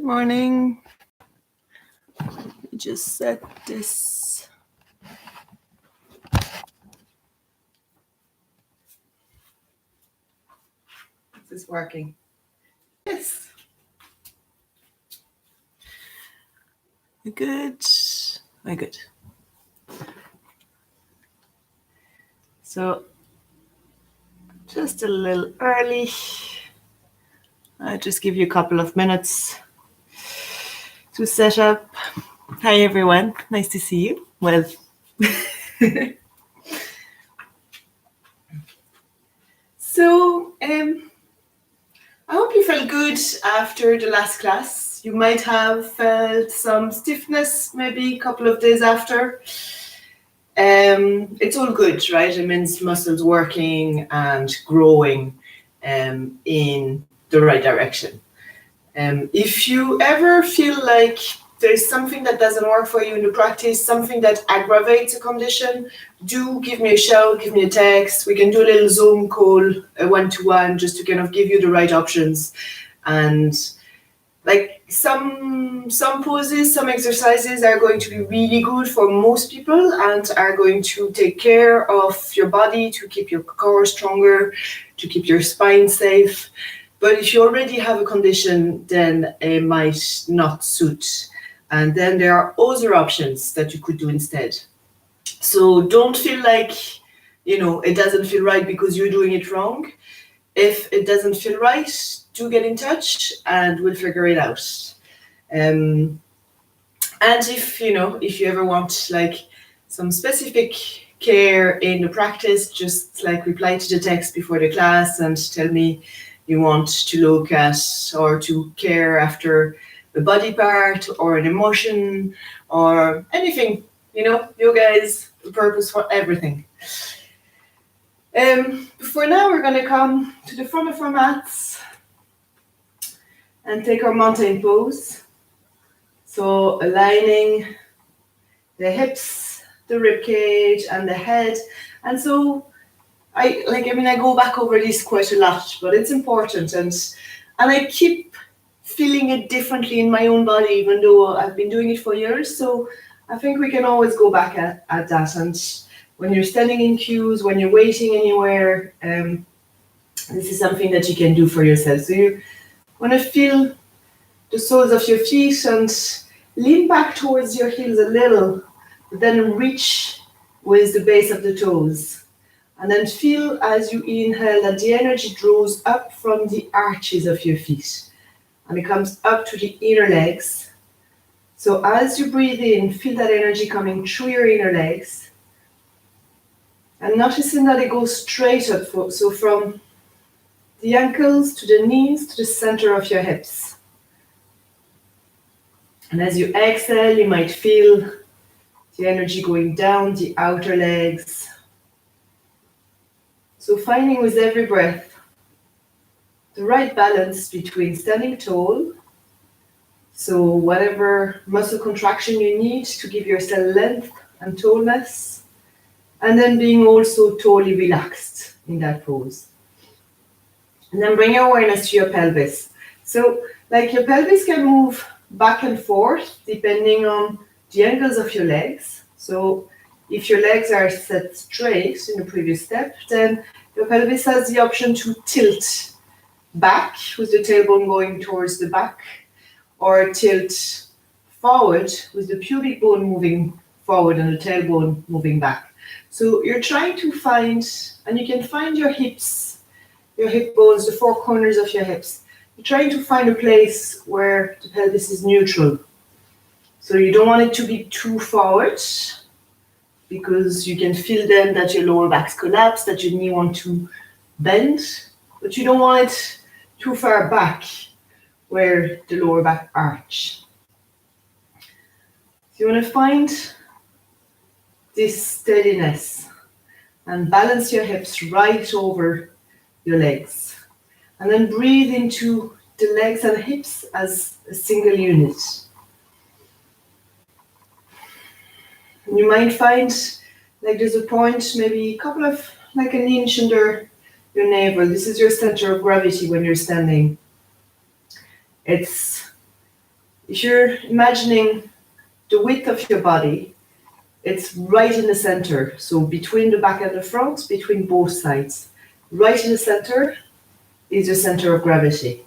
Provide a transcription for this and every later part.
morning. Let me just set this. Is this working? Yes. We're good. We're good. So, just a little early. I'll just give you a couple of minutes to set up. Hi, everyone. Nice to see you. Well, so I hope you felt good after the last class. You might have felt some stiffness maybe a couple of days after. It's all good, right? It means muscles working and growing in the right direction. If you ever feel like there's something that doesn't work for you in the practice, something that aggravates a condition, do give me a shout, give me a text. We can do a little Zoom call, a one-to-one, just to kind of give you the right options. And like some poses, some exercises are going to be really good for most people and are going to take care of your body, to keep your core stronger, to keep your spine safe. But if you already have a condition, then it might not suit. And then there are other options that you could do instead. So don't feel like, it doesn't feel right because you're doing it wrong. If it doesn't feel right, do get in touch and we'll figure it out. And if you ever want like some specific care in the practice, just like reply to the text before the class and tell me you want to look at or to care after a body part or an emotion or anything. Yoga is the purpose for everything. For now, we're going to come to the front of our mats and take our mountain pose. So aligning the hips, the rib cage, and the head. And so I go back over this quite a lot, but it's important. And I keep feeling it differently in my own body, even though I've been doing it for years. So I think we can always go back at that. And when you're standing in queues, when you're waiting anywhere, this is something that you can do for yourself. So you want to feel the soles of your feet and lean back towards your heels a little, but then reach with the base of the toes. And then feel as you inhale that the energy draws up from the arches of your feet. And it comes up to the inner legs. So as you breathe in, feel that energy coming through your inner legs. And noticing that it goes straight up. So from the ankles to the knees to the center of your hips. And as you exhale, you might feel the energy going down the outer legs. So finding with every breath the right balance between standing tall, so whatever muscle contraction you need to give yourself length and tallness, and then being also totally relaxed in that pose. And then bring your awareness to your pelvis. So like your pelvis can move back and forth depending on the angles of your legs. So if your legs are set straight in the previous step, then your pelvis has the option to tilt back with the tailbone going towards the back, or tilt forward with the pubic bone moving forward and the tailbone moving back. So you're trying to find, and you can find your hips, your hip bones, the four corners of your hips. You're trying to find a place where the pelvis is neutral. So you don't want it to be too forward, because you can feel then that your lower back's collapse, that your knee want to bend, but you don't want it too far back where the lower back arch. So you want to find this steadiness and balance your hips right over your legs. And then breathe into the legs and hips as a single unit. And you might find like there's a point, maybe a couple of, like an inch under your navel. This is your center of gravity when you're standing. It's If you're imagining the width of your body, it's right in the center. So between the back and the front, between both sides. Right in the center is your center of gravity.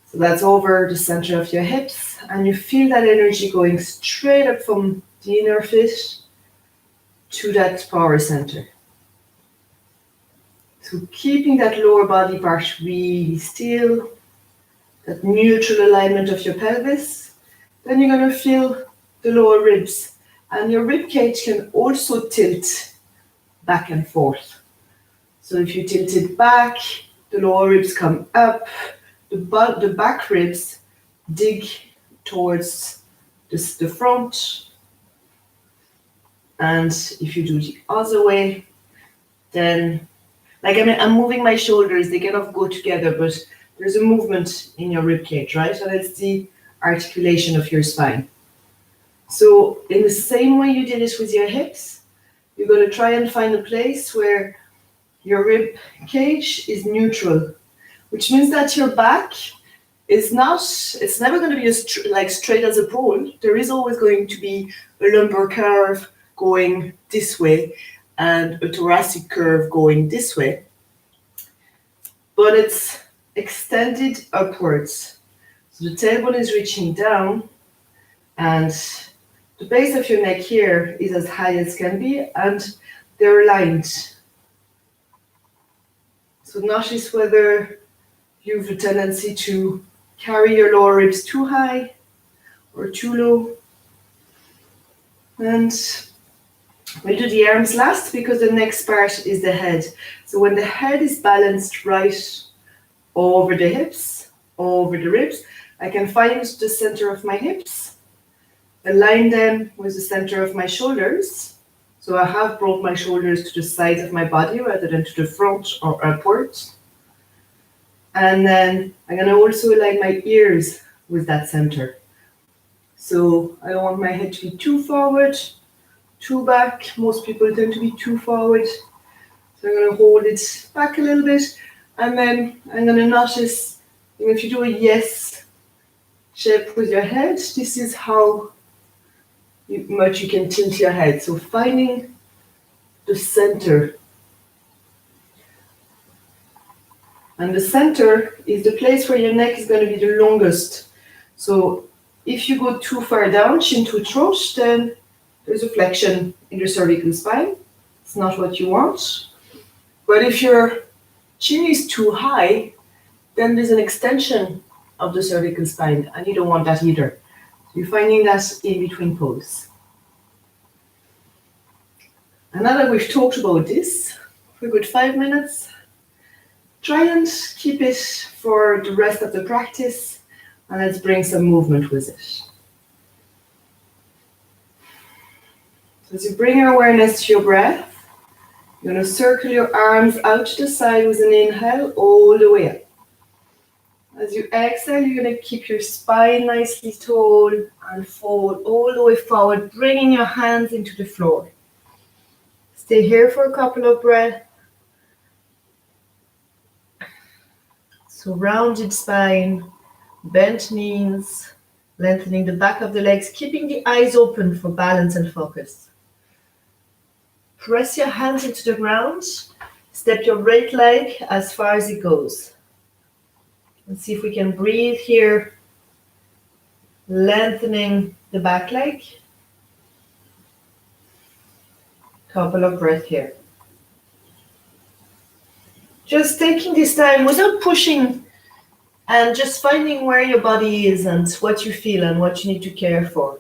So that's over the center of your hips, and you feel that energy going straight up from the inner foot to that power center. So keeping that lower body part really still, that neutral alignment of your pelvis, then you're going to feel the lower ribs. And your rib cage can also tilt back and forth. So if you tilt it back, the lower ribs come up, the back ribs dig towards the front. And if you do the other way, then, I'm moving my shoulders, they kind of go together, but there's a movement in your rib cage, right? So that's the articulation of your spine. So in the same way you did it with your hips, you're going to try and find a place where your rib cage is neutral, which means that your back is it's never going to be straight as a pole. There is always going to be a lumbar curve going this way and a thoracic curve going this way, but it's extended upwards. So the tailbone is reaching down, and the base of your neck here is as high as can be, and they're aligned. So notice whether you have a tendency to carry your lower ribs too high or too low. And we'll do the arms last because the next part is the head. So when the head is balanced right over the hips, over the ribs, I can find the center of my hips, align them with the center of my shoulders. So I have brought my shoulders to the sides of my body rather than to the front or upwards. And then I'm going to also align my ears with that center. So I don't want my head to be too forward, too back. Most people tend to be too forward. So I'm going to hold it back a little bit. And then I'm going to notice, if you do a yes shape with your head, this is how much you can tilt your head. So finding the center. And the center is the place where your neck is going to be the longest. So if you go too far down, chin to throat, then there's a flexion in your cervical spine. It's not what you want. But if your chin is too high, then there's an extension of the cervical spine, and you don't want that either. So you're finding that in between pose. And now that we've talked about this for a good 5 minutes, try and keep it for the rest of the practice, and let's bring some movement with it. So as you bring your awareness to your breath, you're going to circle your arms out to the side with an inhale all the way up. As you exhale, you're going to keep your spine nicely tall and fold all the way forward, bringing your hands into the floor. Stay here for a couple of breaths. So rounded spine, bent knees, lengthening the back of the legs, keeping the eyes open for balance and focus. Press your hands into the ground. Step your right leg as far as it goes. Let's see if we can breathe here, lengthening the back leg. Couple of breaths here. Just taking this time without pushing and just finding where your body is and what you feel and what you need to care for.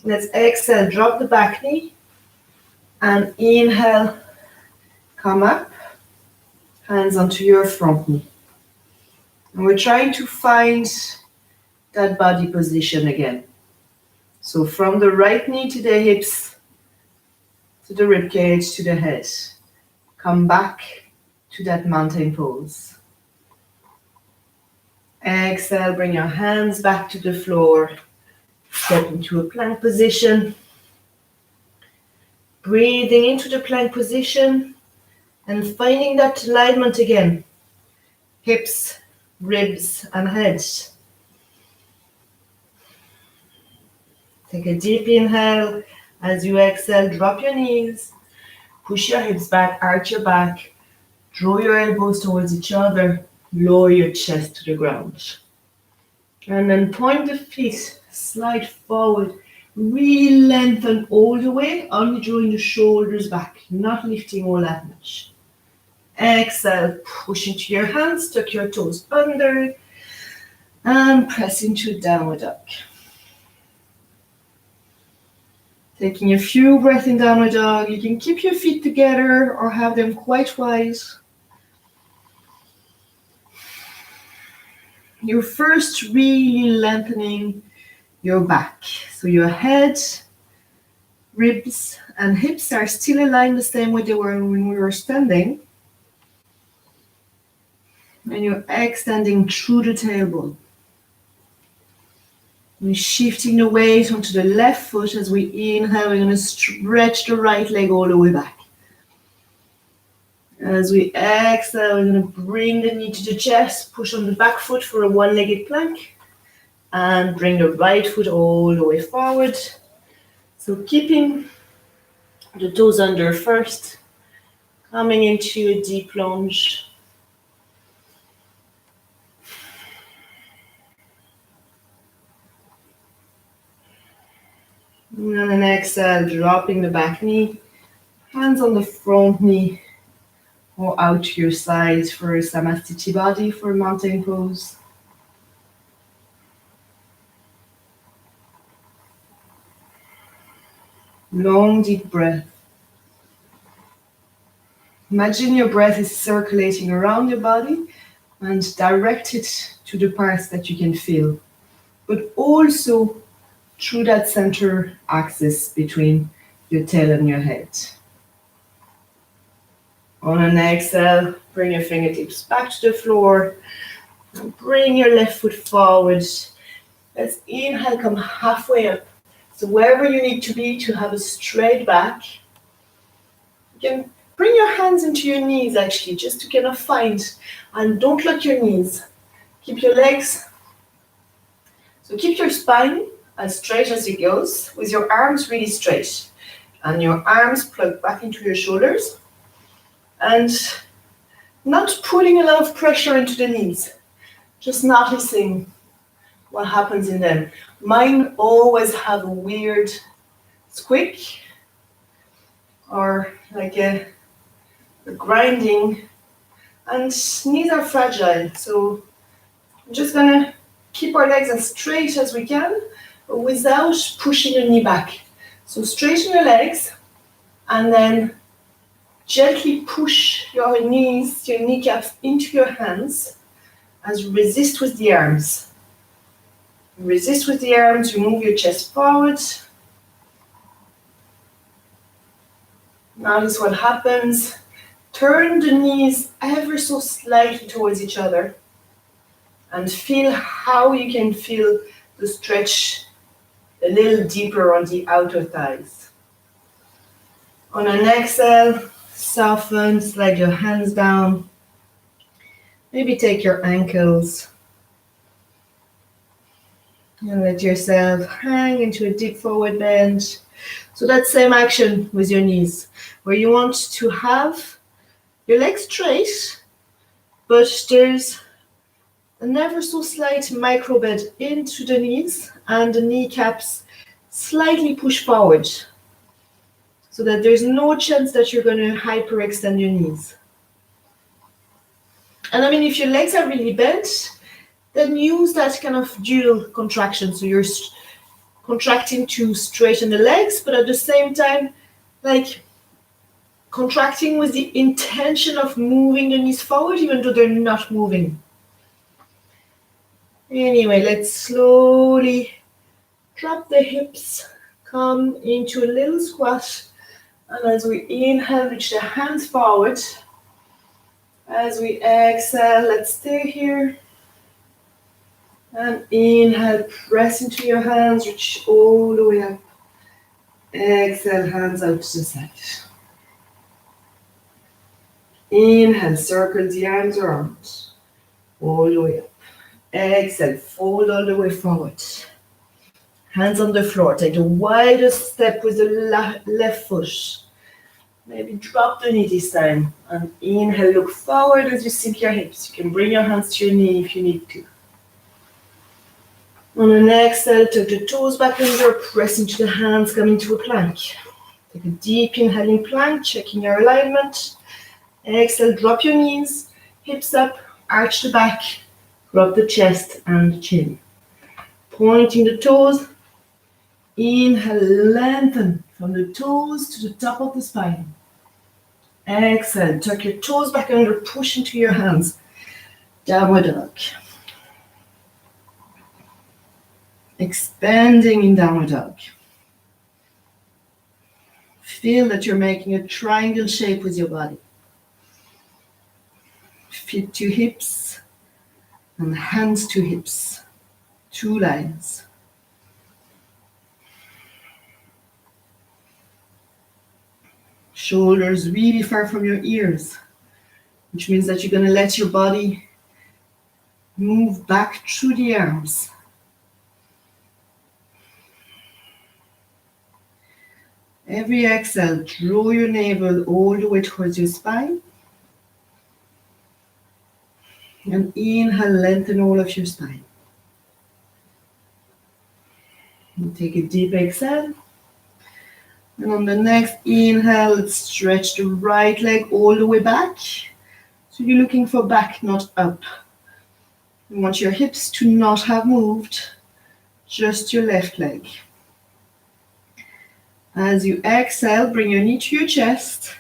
Let's exhale, drop the back knee, and inhale, come up, hands onto your front knee. And we're trying to find that body position again. So from the right knee to the hips, to the rib cage, to the head. Come back to that mountain pose. Exhale, bring your hands back to the floor. Step into a plank position. Breathing into the plank position and finding that alignment again. Hips, ribs, and head. Take a deep inhale. As you exhale, drop your knees. Push your hips back, arch your back. Draw your elbows towards each other. Lower your chest to the ground. And then point the feet, slide forward. Really lengthen all the way, only drawing the shoulders back, not lifting all that much. Exhale, push into your hands, tuck your toes under, and press into downward dog. Taking a few breaths in downward dog, you can keep your feet together or have them quite wide. You're first really lengthening your back. So your head, ribs, and hips are still aligned the same way they were when we were standing. And you're extending through the tailbone. We're shifting the weight onto the left foot as we inhale. We're going to stretch the right leg all the way back. As we exhale, we're going to bring the knee to the chest, push on the back foot for a one-legged plank, and bring the right foot all the way forward. So keeping the toes under first, coming into a deep lunge. And then exhale, dropping the back knee, hands on the front knee, or out to your sides for a Samastiti body for mountain pose. Long, deep breath. Imagine your breath is circulating around your body and direct it to the parts that you can feel, but also through that center axis between your tail and your head. On an exhale, bring your fingertips back to the floor and bring your left foot forward. Let's inhale, come halfway up. So wherever you need to be to have a straight back, you can bring your hands into your knees actually, just to kind of find, and don't lock your knees. Keep your legs, so keep your spine as straight as it goes, with your arms really straight, and your arms plugged back into your shoulders, and not putting a lot of pressure into the knees, just noticing what happens in them. Mine always have a weird squeak, or like a grinding, and knees are fragile, so I'm just gonna keep our legs as straight as we can, but without pushing your knee back. So straighten your legs, and then gently push your knees, your kneecaps into your hands, as you resist with the arms. Resist with the arms, you move your chest forward. Notice what happens. Turn the knees ever so slightly towards each other, and feel how you can feel the stretch a little deeper on the outer thighs. On an exhale, soften, slide your hands down. Maybe take your ankles and let yourself hang into a deep forward bend. So that same action with your knees, where you want to have your legs straight, but there's an ever so slight micro bend into the knees, and the kneecaps slightly push forward, so that there's no chance that you're going to hyperextend your knees. And I mean, if your legs are really bent, then use that kind of dual contraction. So you're contracting to straighten the legs, but at the same time, like contracting with the intention of moving the knees forward, even though they're not moving. Anyway, let's slowly drop the hips, come into a little squat, and as we inhale, reach the hands forward. As we exhale, let's stay here. And inhale, press into your hands, reach all the way up. Exhale, hands out to the side. Inhale, circle the arms around, all the way up. Exhale, fold all the way forward. Hands on the floor. Take the widest step with the left foot. Maybe drop the knee this time. And inhale, look forward as you sink your hips. You can bring your hands to your knee if you need to. On an exhale, tuck the toes back under, press into the hands, come into a plank. Take a deep inhale in plank, checking your alignment. Exhale, drop your knees, hips up, arch the back, rub the chest and the chin. Pointing the toes. Inhale, lengthen from the toes to the top of the spine. Exhale, tuck your toes back under, push into your hands. Downward dog. Expanding in downward dog. Feel that you're making a triangle shape with your body. Feet to hips and hands to hips. 2 lines. Shoulders really far from your ears, which means that you're going to let your body move back through the arms. Every exhale, draw your navel all the way towards your spine. And inhale, lengthen all of your spine. And take a deep exhale. And on the next inhale, let's stretch the right leg all the way back. So you're looking for back, not up. You want your hips to not have moved, just your left leg. As you exhale, bring your knee to your chest.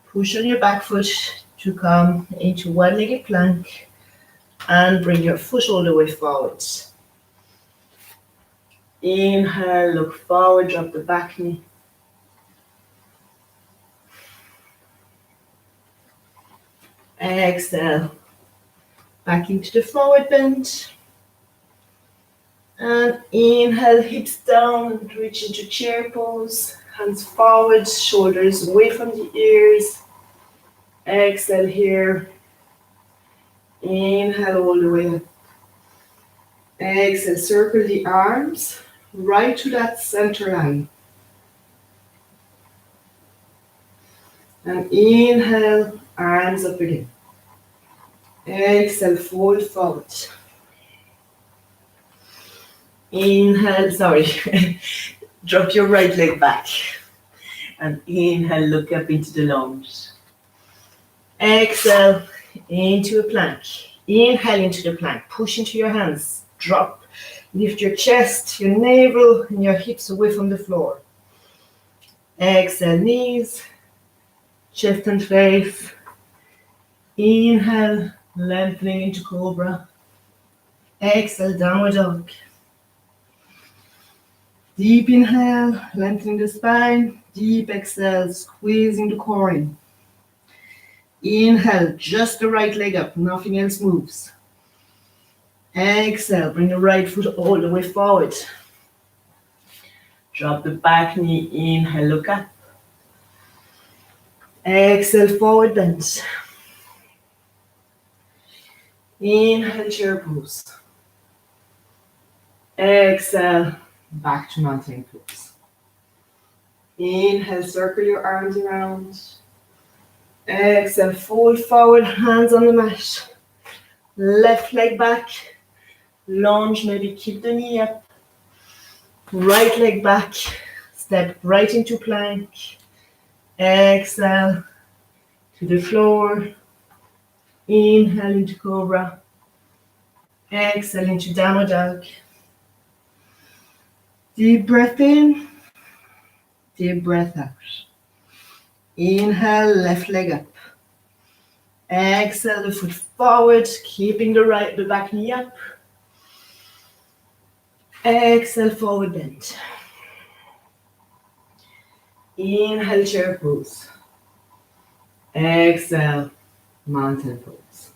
Push on your back foot to come into one-legged plank. And bring your foot all the way forward. Inhale, look forward, drop the back knee. Exhale, back into the forward bend. And inhale, hips down and reach into chair pose. Hands forward, shoulders away from the ears. Exhale here. Inhale all the way up. Exhale, circle the arms right to that center line. And inhale, arms up again. Exhale, fold forward. Inhale, drop your right leg back. And inhale, look up into the lunge. Exhale, into a plank. Inhale into the plank. Push into your hands. Drop. Lift your chest, your navel, and your hips away from the floor. Exhale, knees, chest and face. Inhale, lengthening into cobra. Exhale, downward dog. Deep inhale, lengthening the spine. Deep exhale, squeezing the core in. Inhale, just the right leg up, nothing else moves. Exhale, bring the right foot all the way forward. Drop the back knee, inhale, look up. Exhale, forward bend. Inhale, chair pose. Exhale, back to mountain pose. Inhale, circle your arms around. Exhale, fold forward, hands on the mat. Left leg back. Lunge, maybe keep the knee up. Right leg back. Step right into plank. Exhale to the floor. Inhale into cobra. Exhale into downward dog. Deep breath in. Deep breath out. Inhale, left leg up. Exhale, the foot forward, keeping the back knee up. Exhale, forward bend. Inhale, chair pose. Exhale, mountain pose.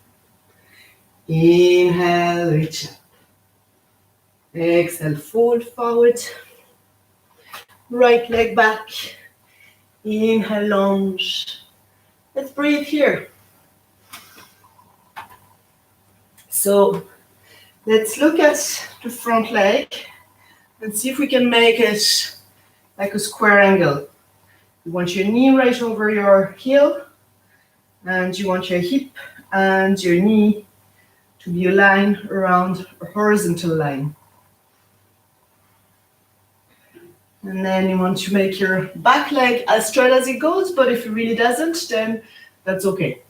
Inhale, reach up. Exhale, fold forward. Right leg back. Inhale, lunge. Let's breathe here. So let's look at the front leg. And see if we can make it like a square angle. You want your knee right over your heel, and you want your hip and your knee to be aligned around a horizontal line. And then you want to make your back leg as straight as it goes, but if it really doesn't, then that's okay.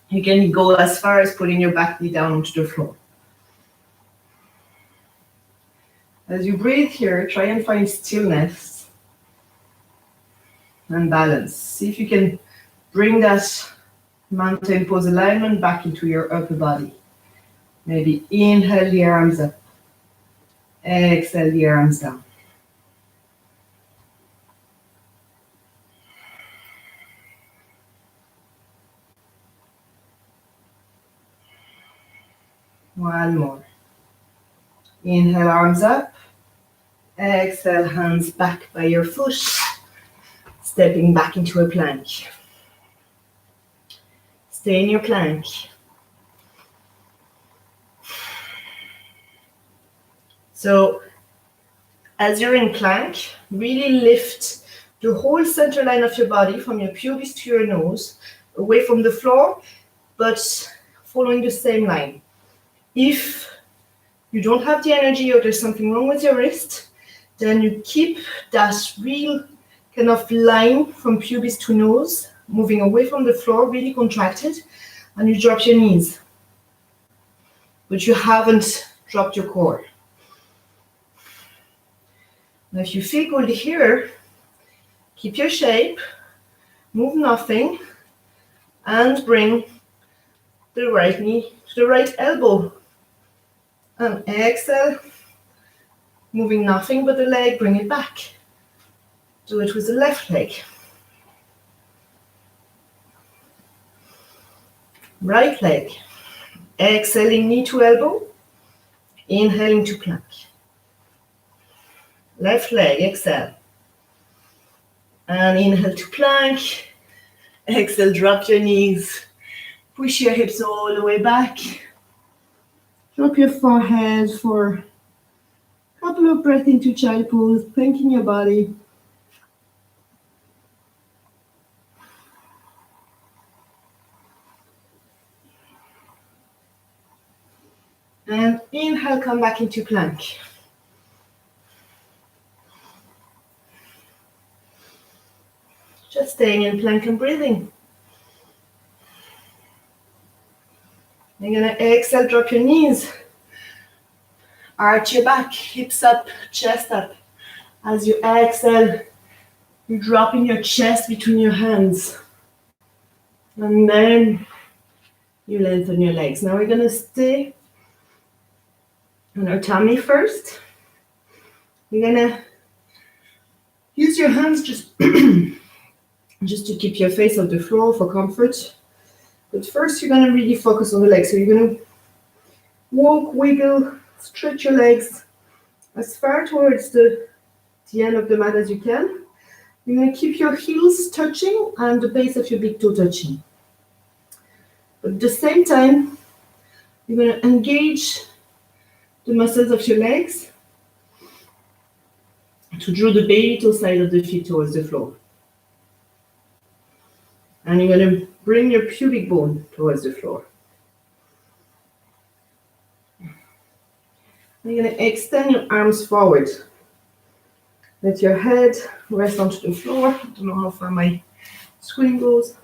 You can go as far as putting your back knee down onto the floor. As you breathe here, try and find stillness and balance. See if you can bring that mountain pose alignment back into your upper body. Maybe inhale the arms up, exhale the arms down. One more. Inhale, arms up. Exhale, hands back by your foot. Stepping back into a plank. Stay in your plank. So, as you're in plank, really lift the whole center line of your body from your pubis to your nose, away from the floor, but following the same line. If you don't have the energy or there's something wrong with your wrist, then you keep that real kind of line from pubis to nose, moving away from the floor, really contracted, and you drop your knees. But you haven't dropped your core. Now if you feel good here, keep your shape, move nothing, and bring the right knee to the right elbow. And exhale, moving nothing but the leg, bring it back. Do it with the left leg. Right leg. Exhaling, knee to elbow. Inhaling to plank. Left leg, exhale. And inhale to plank. Exhale, drop your knees. Push your hips all the way back. Drop your forehead for a couple of breaths into child pose, planking your body. And inhale, come back into plank. Just staying in plank and breathing. You're going to exhale, drop your knees. Arch your back, hips up, chest up. As you exhale, you're dropping your chest between your hands. And then you lengthen your legs. Now we're going to stay on our tummy first. You're going to use your hands just to keep your face off the floor for comfort. But first you're going to really focus on the legs. So you're going to walk, wiggle, stretch your legs as far towards the end of the mat as you can. You're going to keep your heels touching and the base of your big toe touching. But at the same time, you're going to engage the muscles of your legs to draw the baby toe side of the feet towards the floor. And you're going to bring your pubic bone towards the floor. You're going to extend your arms forward. Let your head rest onto the floor. I don't know how far my screen goes.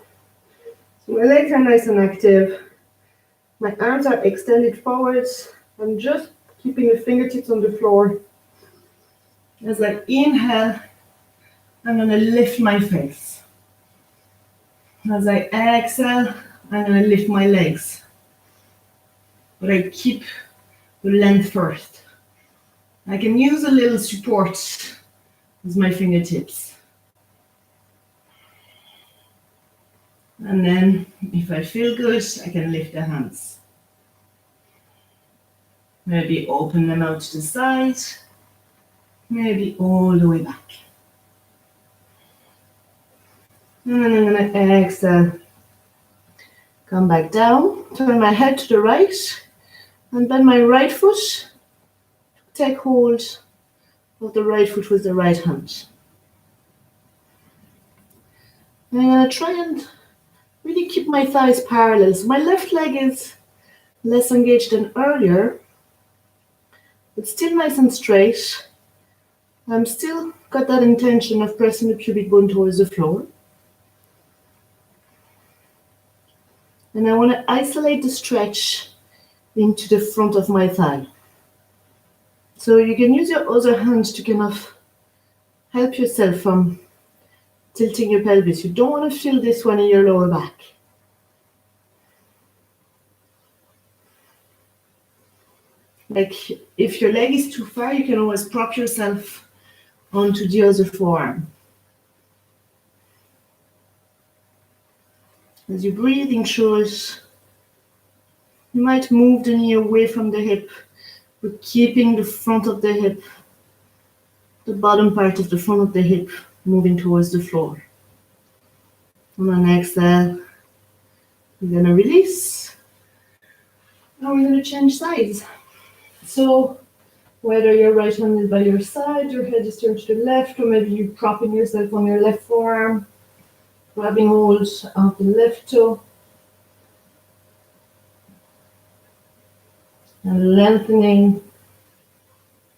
So my legs are nice and active. My arms are extended forward. I'm just keeping the fingertips on the floor. As I inhale, I'm going to lift my face. As I exhale, I'm going to lift my legs. But I keep the length first. I can use a little support with my fingertips. And then, if I feel good, I can lift the hands. Maybe open them out to the side. Maybe all the way back. And then I'm going to exhale. Come back down. Turn my head to the right. And bend my right foot. Take hold of the right foot with the right hand. I'm going to try and really keep my thighs parallel. So my left leg is less engaged than earlier, but still nice and straight. I'm still got that intention of pressing the pubic bone towards the floor. And I want to isolate the stretch into the front of my thigh. So you can use your other hand to kind of help yourself from tilting your pelvis. You don't want to feel this one in your lower back. Like if your leg is too far, you can always prop yourself onto the other forearm. As you're breathing through it, you might move the knee away from the hip, but keeping the front of the hip, the bottom part of the front of the hip, moving towards the floor. On an exhale, we're going to release. Now we're going to change sides. So whether your right hand is by your side, your head is turned to the left, or maybe you're propping yourself on your left forearm, grabbing hold of the left toe, and lengthening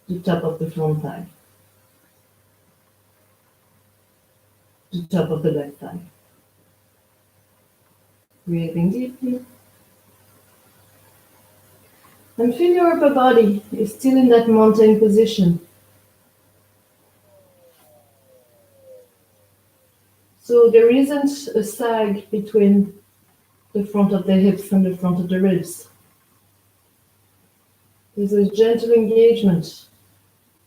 the top of the front thigh, the top of the left thigh. Breathing deeply. And feel your upper body is still in that mountain position. So there isn't a sag between the front of the hips and the front of the ribs. There's a gentle engagement.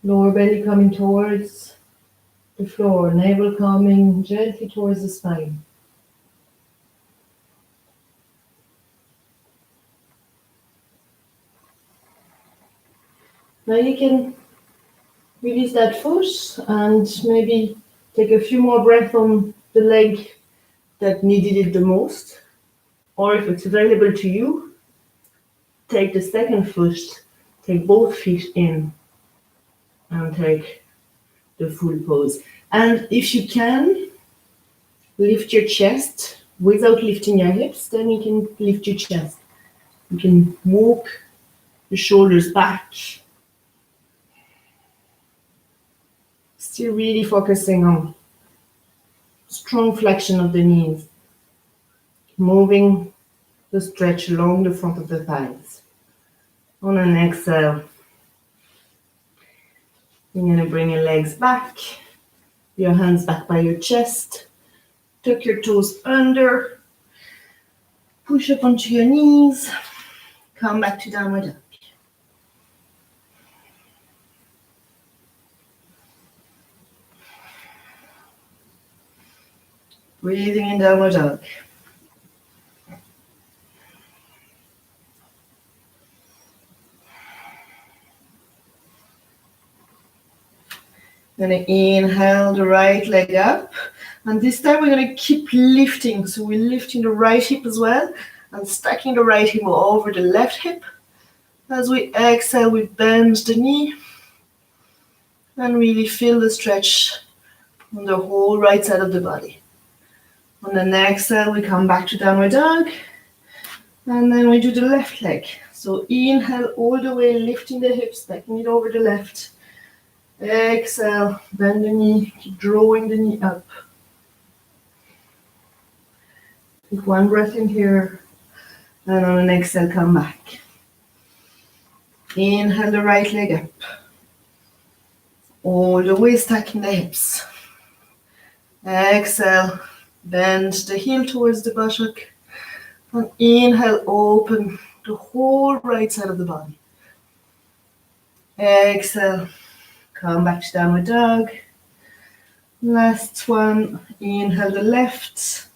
Lower belly coming towards the floor, navel coming gently towards the spine. Now you can release that foot and maybe take a few more breaths on the leg that needed it the most. Or if it's available to you, take the second foot, take both feet in and take the full pose. And if you can, lift your chest without lifting your hips, then you can lift your chest. You can walk the shoulders back. Still really focusing on strong flexion of the knees, moving the stretch along the front of the thighs. On an exhale, you're going to bring your legs back, your hands back by your chest, tuck your toes under, push up onto your knees, come back to downward dog. Breathing in downward dog. Going to inhale the right leg up. And this time we're going to keep lifting. So we're lifting the right hip as well and stacking the right hip over the left hip. As we exhale, we bend the knee and really feel the stretch on the whole right side of the body. On the next exhale, we come back to downward dog. And then we do the left leg. So inhale all the way, lifting the hips, stacking it over the left. Exhale, bend the knee, keep drawing the knee up. Take one breath in here, and on an exhale, come back. Inhale the right leg up. All the way stacking the hips. Exhale, bend the heel towards the buttock. And inhale, open the whole right side of the body. Exhale. Come back to downward dog. Last one. Inhale the left.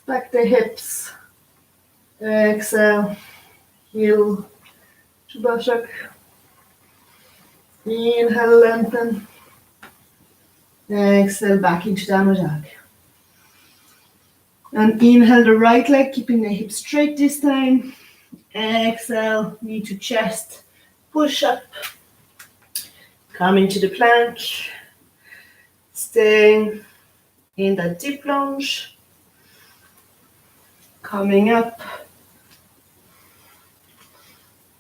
Back the hips. Exhale. Heel to buttock. Inhale, lengthen. Exhale, back into downward dog. And inhale the right leg, keeping the hips straight this time. Exhale, knee to chest. Push up. Coming to the plank, staying in that deep lunge, coming up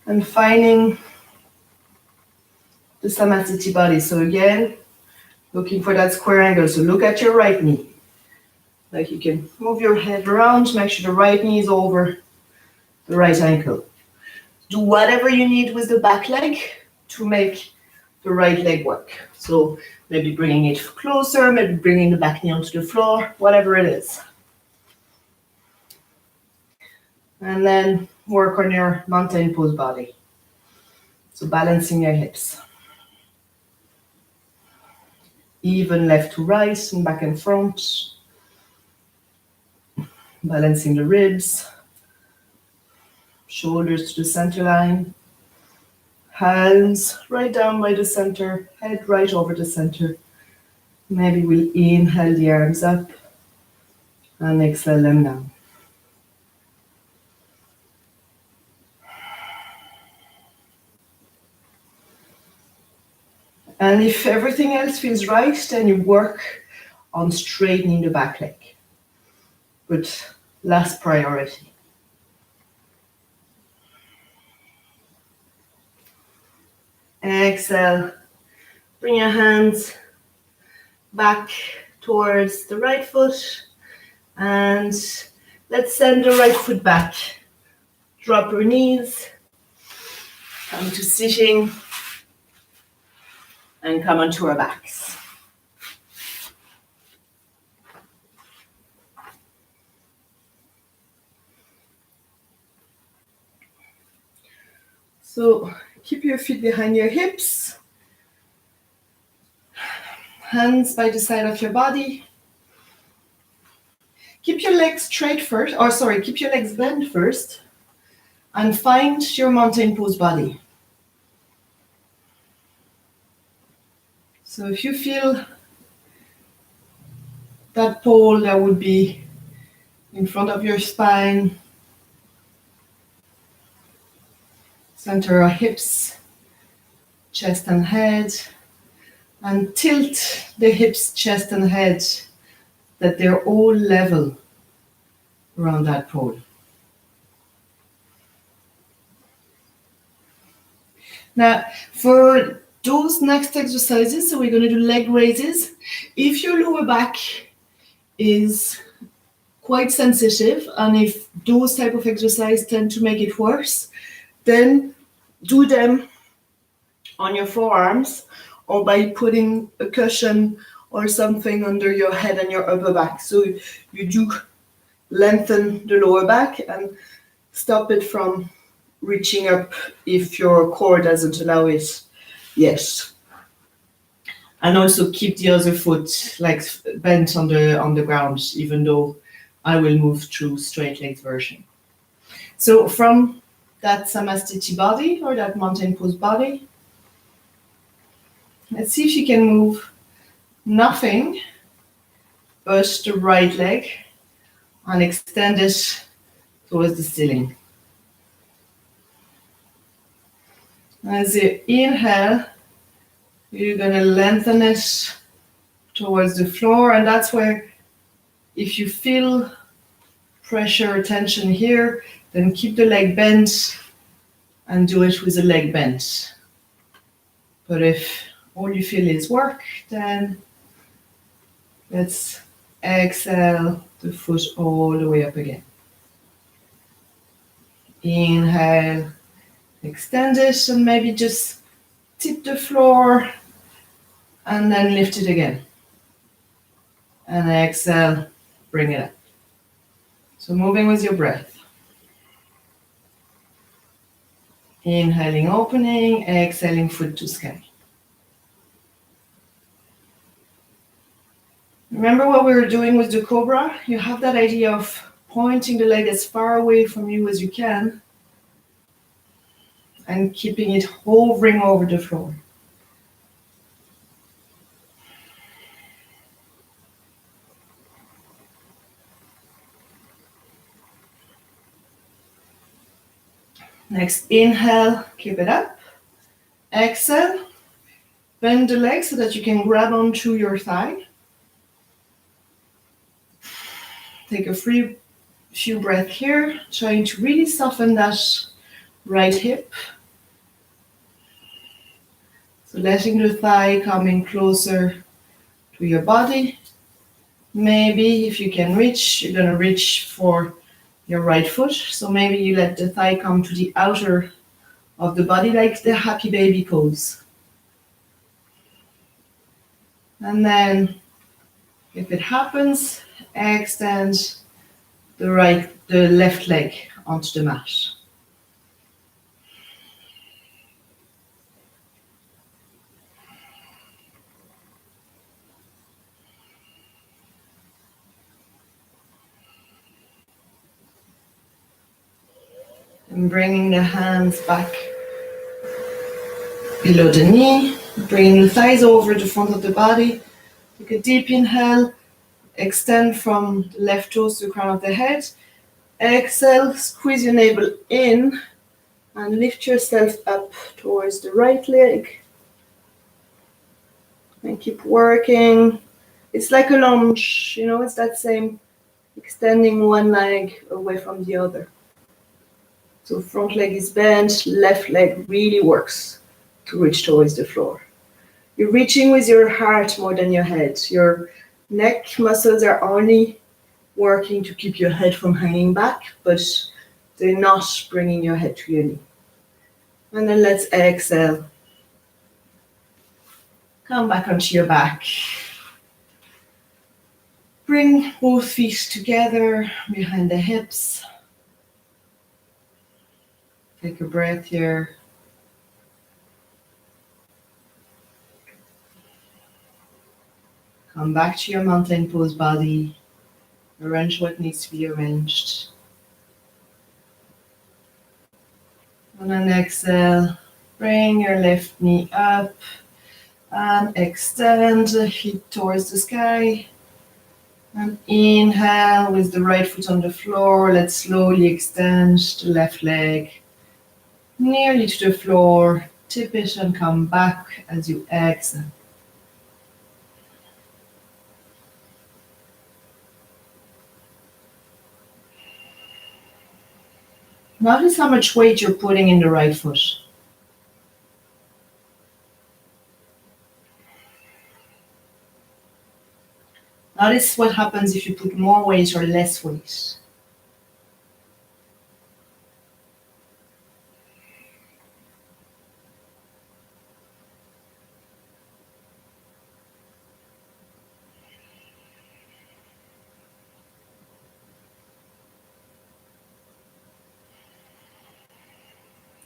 and finding the Samasthiti body. So again, looking for that square angle. So look at your right knee. Like you can move your head around, make sure the right knee is over the right ankle. Do whatever you need with the back leg to make the right leg work. So maybe bringing it closer, maybe bringing the back knee onto the floor, whatever it is. And then work on your mountain pose body. So balancing your hips. Even left to right and back and front. Balancing the ribs. Shoulders to the center line. Hands right down by the center, head right over the center. Maybe we'll inhale the arms up and exhale them down. And if everything else feels right, then you work on straightening the back leg. But last priority. Exhale. Bring your hands back towards the right foot. And let's send the right foot back. Drop your knees. Come to sitting. And come onto our backs. So keep your feet behind your hips. Hands by the side of your body. Keep your legs straight first, keep your legs bent first. And find your mountain pose body. So if you feel that pole that would be in front of your spine, center your hips, chest and head, and tilt the hips, chest and head that they're all level around that pole. Now, for those next exercises, so we're going to do leg raises. If your lower back is quite sensitive, and if those type of exercises tend to make it worse, then do them on your forearms or by putting a cushion or something under your head and your upper back. So you do lengthen the lower back and stop it from reaching up if your core doesn't allow it yet. And also keep the other foot like bent on the ground, even though I will move through straight legs version. So from that Samasthiti body or that mountain pose body, let's see if you can move nothing but the right leg and extend it towards the ceiling. As you inhale, you're going to lengthen it towards the floor, and that's where if you feel pressure or tension here, then keep the leg bent and do it with the leg bent. But if all you feel is work, then let's exhale the foot all the way up again. Inhale, extend it, and maybe just tip the floor and then lift it again. And exhale, bring it up. So moving with your breath. Inhaling, opening, exhaling, foot to sky. Remember what we were doing with the cobra? You have that idea of pointing the leg as far away from you as you can and keeping it hovering over the floor. Next, inhale, keep it up. Exhale, Bend the leg so that you can grab onto your thigh. Take a few breaths here, trying to really soften that right hip. So letting the thigh come in closer to your body. Maybe if you can reach, you're going to reach for your right foot. So maybe you let the thigh come to the outer of the body like the happy baby pose. And then if it happens, extend the left leg onto the mat. And bringing the hands back below the knee, bringing the thighs over the front of the body. Take a deep inhale, extend from the left toes to the crown of the head. Exhale, squeeze your navel in and lift yourself up towards the right leg. And keep working. It's like a lunge, it's that same extending one leg away from the other. So front leg is bent, left leg really works to reach towards the floor. You're reaching with your heart more than your head. Your neck muscles are only working to keep your head from hanging back, but they're not bringing your head to your knee. And then let's exhale. Come back onto your back. Bring both feet together behind the hips. Take a breath here. Come back to your mountain pose body. Arrange what needs to be arranged. On an exhale, bring your left knee up and extend the feet towards the sky. And inhale with the right foot on the floor. Let's slowly extend the left leg nearly to the floor. Tip it and come back as you exhale. Notice how much weight you're putting in the right foot. Notice what happens if you put more weight or less weight.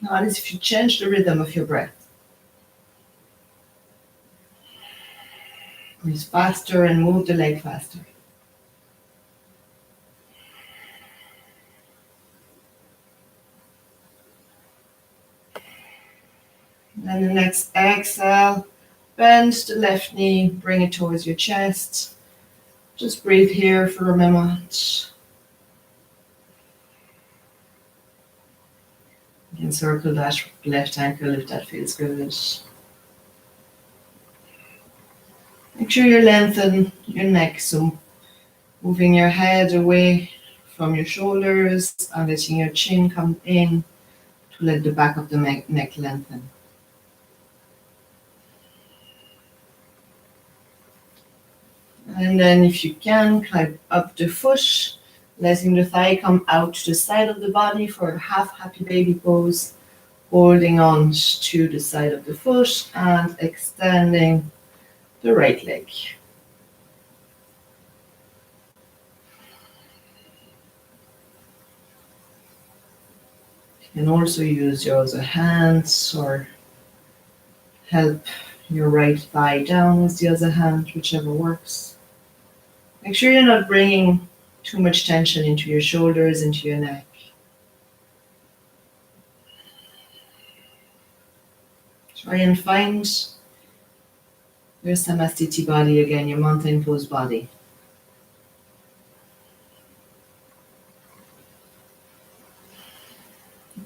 Notice if you change the rhythm of your breath. Breathe faster and move the leg faster. Then the next exhale, bend the left knee, bring it towards your chest. Just breathe here for a moment. You can circle that left ankle if that feels good. Make sure you lengthen your neck, so moving your head away from your shoulders and letting your chin come in to let the back of the neck lengthen. And then if you can, climb up the foot, letting the thigh come out to the side of the body for a half happy baby pose, holding on to the side of the foot and extending the right leg. You can also use your other hands or help your right thigh down with the other hand, whichever works. Make sure you're not bringing too much tension into your shoulders, into your neck. Try and find your Samastiti body again, your mountain pose body.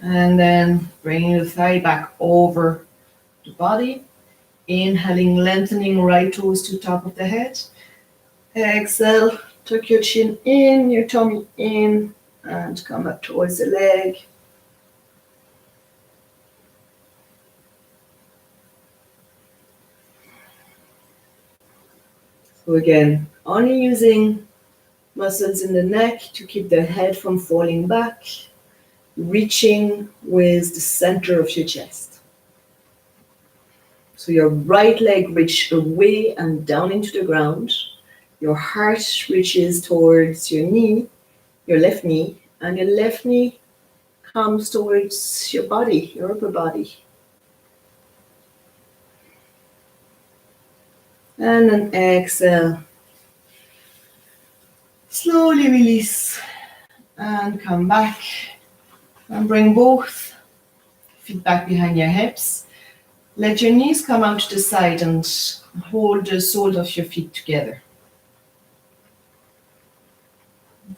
And then bringing the thigh back over the body. Inhaling, lengthening right toes to top of the head. Exhale, tuck your chin in, your tummy in, and come up towards the leg. So again, only using muscles in the neck to keep the head from falling back, reaching with the center of your chest. So your right leg reaches away and down into the ground. Your heart reaches towards your knee, your left knee, and your left knee comes towards your body, your upper body. And then exhale. Slowly release and come back. And bring both feet back behind your hips. Let your knees come out to the side and hold the soles of your feet together.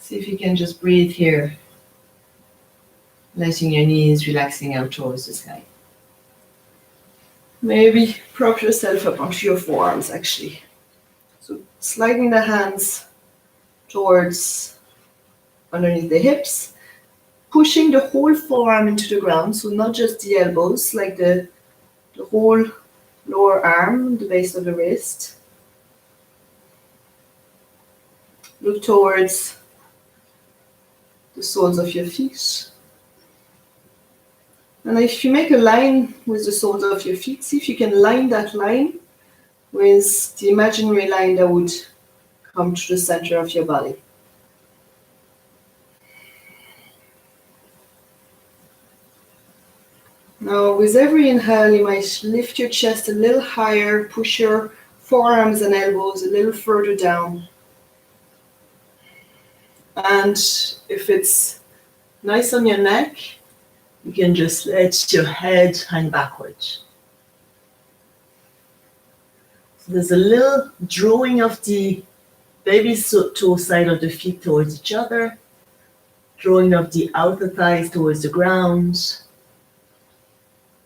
See if you can just breathe here, letting your knees relaxing out towards the sky. Maybe prop yourself up onto your forearms actually. So sliding the hands towards underneath the hips, pushing the whole forearm into the ground, so not just the elbows, like the whole lower arm, the base of the wrist. Look towards the soles of your feet. And if you make a line with the soles of your feet, see if you can line that line with the imaginary line that would come to the center of your body. Now, with every inhale, you might lift your chest a little higher, push your forearms and elbows a little further down. And if it's nice on your neck, you can just let your head hang backwards. So there's a little drawing of the baby toe side of the feet towards each other, drawing of the outer thighs towards the ground,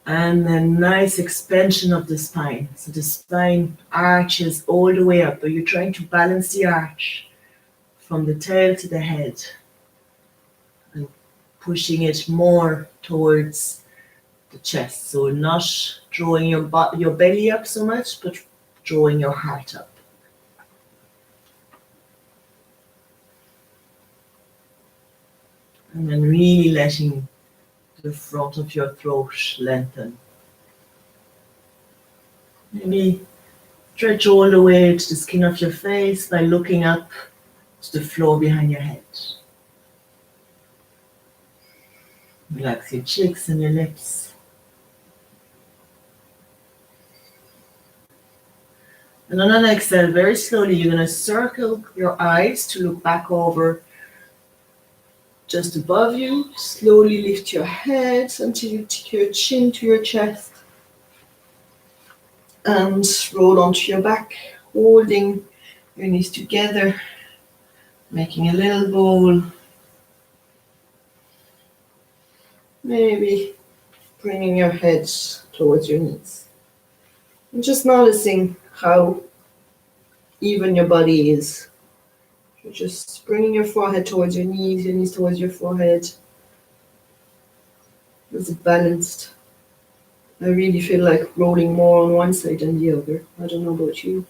and a nice expansion of the spine. So the spine arches all the way up, but you're trying to balance the arch from the tail to the head and pushing it more towards the chest. So not drawing your belly up so much, but drawing your heart up. And then really letting the front of your throat lengthen. Maybe stretch all the way to the skin of your face by looking up to the floor behind your head. Relax your cheeks and your lips. And on an exhale, very slowly, you're going to circle your eyes to look back over just above you. Slowly lift your head until you take your chin to your chest. And roll onto your back, holding your knees together, making a little bowl. Maybe bringing your head towards your knees. And just noticing how even your body is. You're just bringing your forehead towards your knees towards your forehead. Is it balanced? I really feel like rolling more on one side than the other. I don't know about you.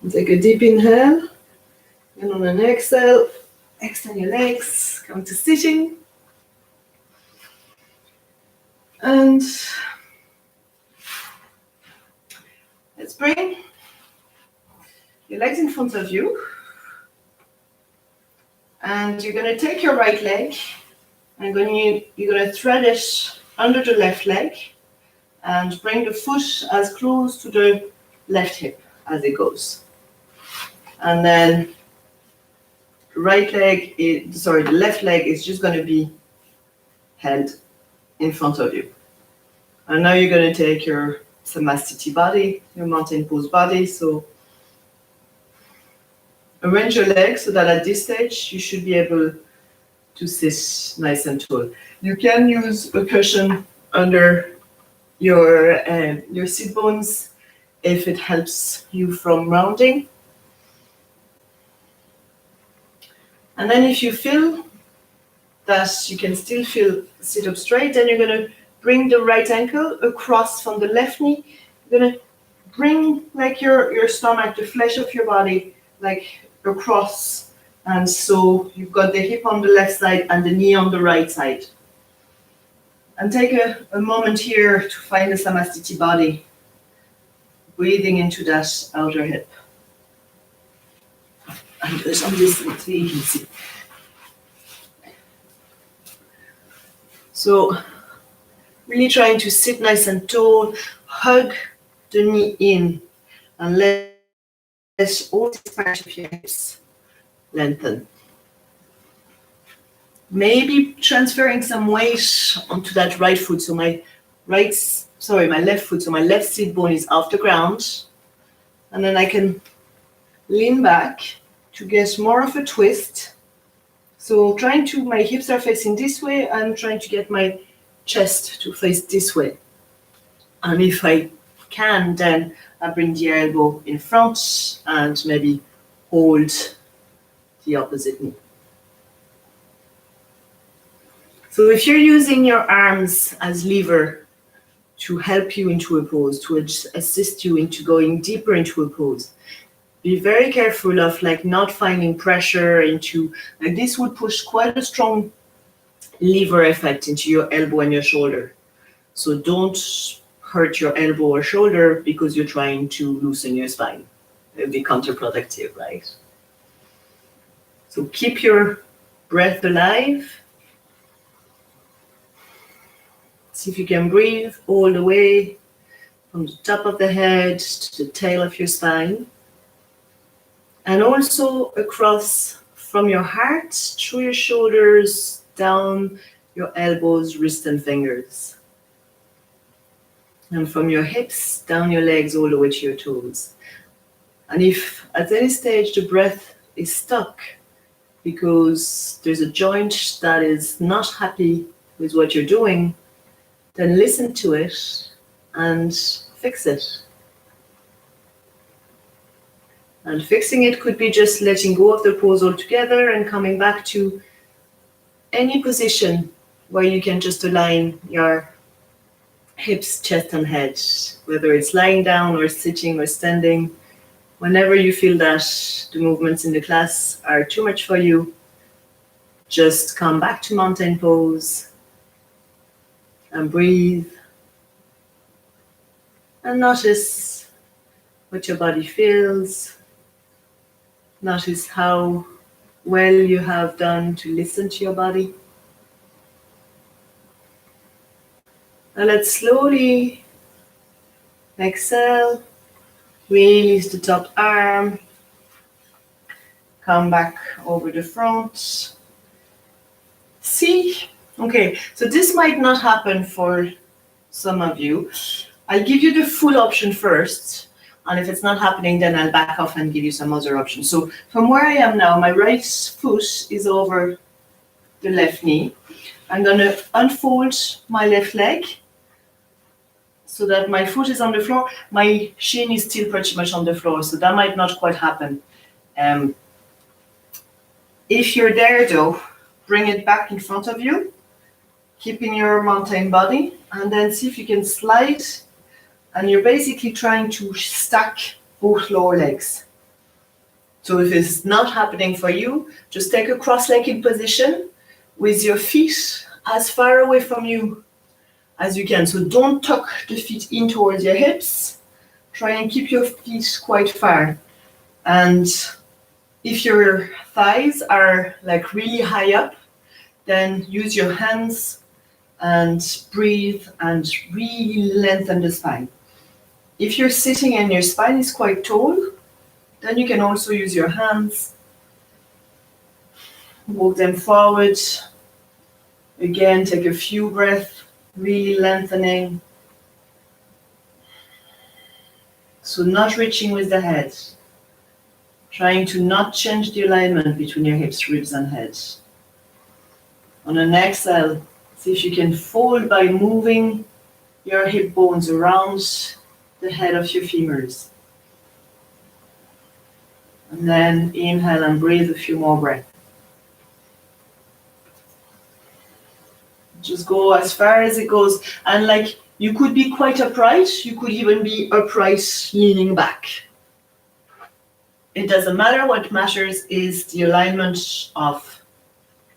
And take a deep inhale. And on an exhale, extend your legs, come to sitting. And let's bring your legs in front of you. And you're going to take your right leg and you're going to thread it under the left leg and bring the foot as close to the left hip as it goes. And then the left leg is just going to be held in front of you. And now you're going to take your Samastiti body, your mountain pose body. So arrange your legs so that at this stage you should be able to sit nice and tall. You can use a cushion under your sit bones if it helps you from rounding. And then if you feel that you can still sit up straight, then you're going to bring the right ankle across from the left knee. You're going to bring like your stomach, the flesh of your body, like across. And so you've got the hip on the left side and the knee on the right side. And take a moment here to find the Samastiti body, breathing into that outer hip. And do it on this side so you can see. So really trying to sit nice and tall, hug the knee in, and let all this part of your hips lengthen. Maybe transferring some weight onto that right foot. So my left foot, so my left sit bone is off the ground. And then I can lean back to get more of a twist. So my hips are facing this way. I'm trying to get my chest to face this way. And if I can, then I bring the elbow in front and maybe hold the opposite knee. So if you're using your arms as lever to help you into a pose, to assist you into going deeper into a pose, be very careful of not finding pressure into, this would push quite a strong lever effect into your elbow and your shoulder. So don't hurt your elbow or shoulder because you're trying to loosen your spine. It would be counterproductive, right? So keep your breath alive. See if you can breathe all the way from the top of the head to the tail of your spine. And also across from your heart, through your shoulders, down your elbows, wrists and fingers. And from your hips, down your legs, all the way to your toes. And if at any stage the breath is stuck because there's a joint that is not happy with what you're doing, then listen to it and fix it. And fixing it could be just letting go of the pose altogether and coming back to any position where you can just align your hips, chest and head, whether it's lying down or sitting or standing. Whenever you feel that the movements in the class are too much for you, just come back to mountain pose and breathe and notice what your body feels. Notice how well you have done to listen to your body. And let's slowly exhale, release the top arm, come back over the front. See? Okay, so this might not happen for some of you. I'll give you the full option first, and if it's not happening, then I'll back off and give you some other options. So from where I am now, my right foot is over the left knee. I'm going to unfold my left leg so that my foot is on the floor. My shin is still pretty much on the floor, so that might not quite happen. If you're there though, bring it back in front of you, keeping your mountain body, and then see if you can slide. And you're basically trying to stack both lower legs. So if it's not happening for you, just take a cross-legged position with your feet as far away from you as you can. So don't tuck the feet in towards your hips. Try and keep your feet quite far. And if your thighs are really high up, then use your hands and breathe and really lengthen the spine. If you're sitting and your spine is quite tall, then you can also use your hands. Walk them forward. Again, take a few breaths, really lengthening. So not reaching with the head. Trying to not change the alignment between your hips, ribs and head. On an exhale, see if you can fold by moving your hip bones around the head of your femurs. And then inhale and breathe a few more breaths. Just go as far as it goes. And like, you could be quite upright. You could even be upright leaning back. It doesn't matter. What matters is the alignment of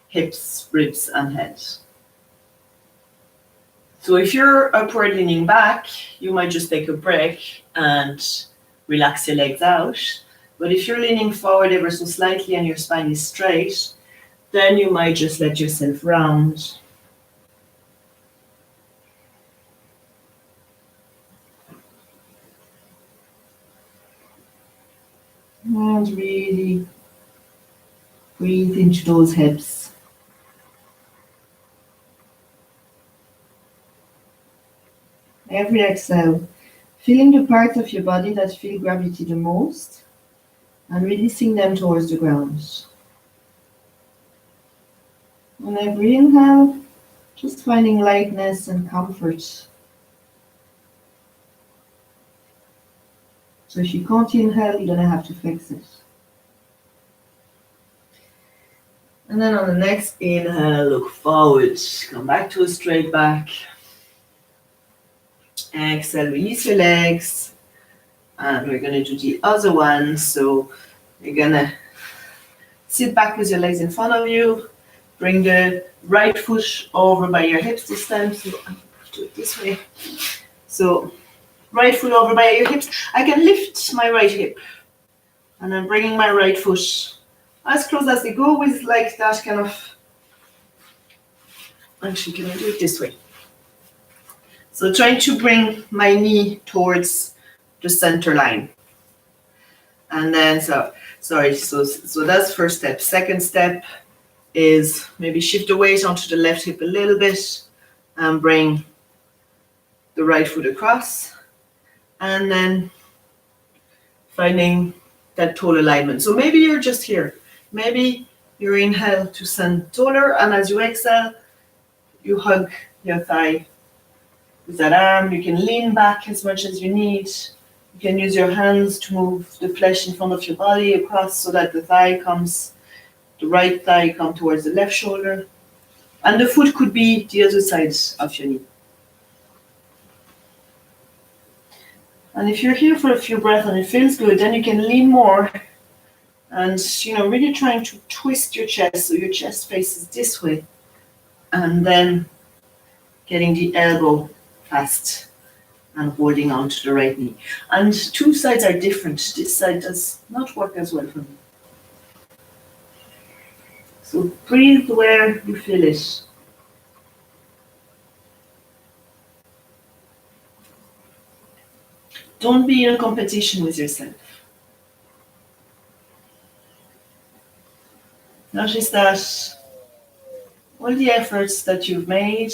hips, ribs, and head. So if you're upward leaning back, you might just take a break and relax your legs out. But if you're leaning forward ever so slightly and your spine is straight, then you might just let yourself round. And really breathe into those hips. Every exhale, feeling the parts of your body that feel gravity the most and releasing them towards the ground. On every inhale, just finding lightness and comfort. So if you can't inhale, you don't have to fix it. And then on the next inhale, look forward. Come back to a straight back. Exhale, release your legs. And we're going to do the other one. So you're going to sit back with your legs in front of you. Bring the right foot over by your hips this time. So I'm going to do it this way. So right foot over by your hips. I can lift my right hip. And I'm bringing my right foot as close as they go with like that kind of... Actually, can I do it this way? So trying to bring my knee towards the center line. And then, so that's first step. Second step is maybe shift the weight onto the left hip a little bit and bring the right foot across. And then finding that toe alignment. So maybe you're just here. Maybe you inhale to stand taller, and as you exhale, you hug your thigh with that arm. You can lean back as much as you need. You can use your hands to move the flesh in front of your body across so that the right thigh comes towards the left shoulder. And the foot could be the other side of your knee. And if you're here for a few breaths and it feels good, then you can lean more and, really trying to twist your chest so your chest faces this way. And then getting the elbow fast and holding on to the right knee. And two sides are different. This side does not work as well for me. So breathe where you feel it. Don't be in a competition with yourself. Notice that all the efforts that you've made,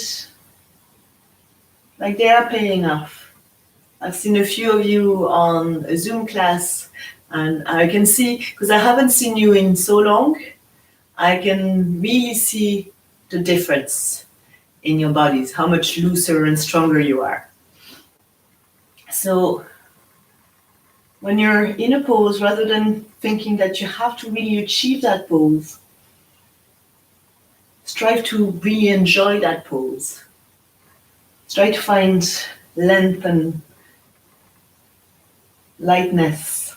like they are paying off. I've seen a few of you on a Zoom class, and I can see, because I haven't seen you in so long, I can really see the difference in your bodies, how much looser and stronger you are. So when you're in a pose, rather than thinking that you have to really achieve that pose, strive to really enjoy that pose. Try to find length and lightness.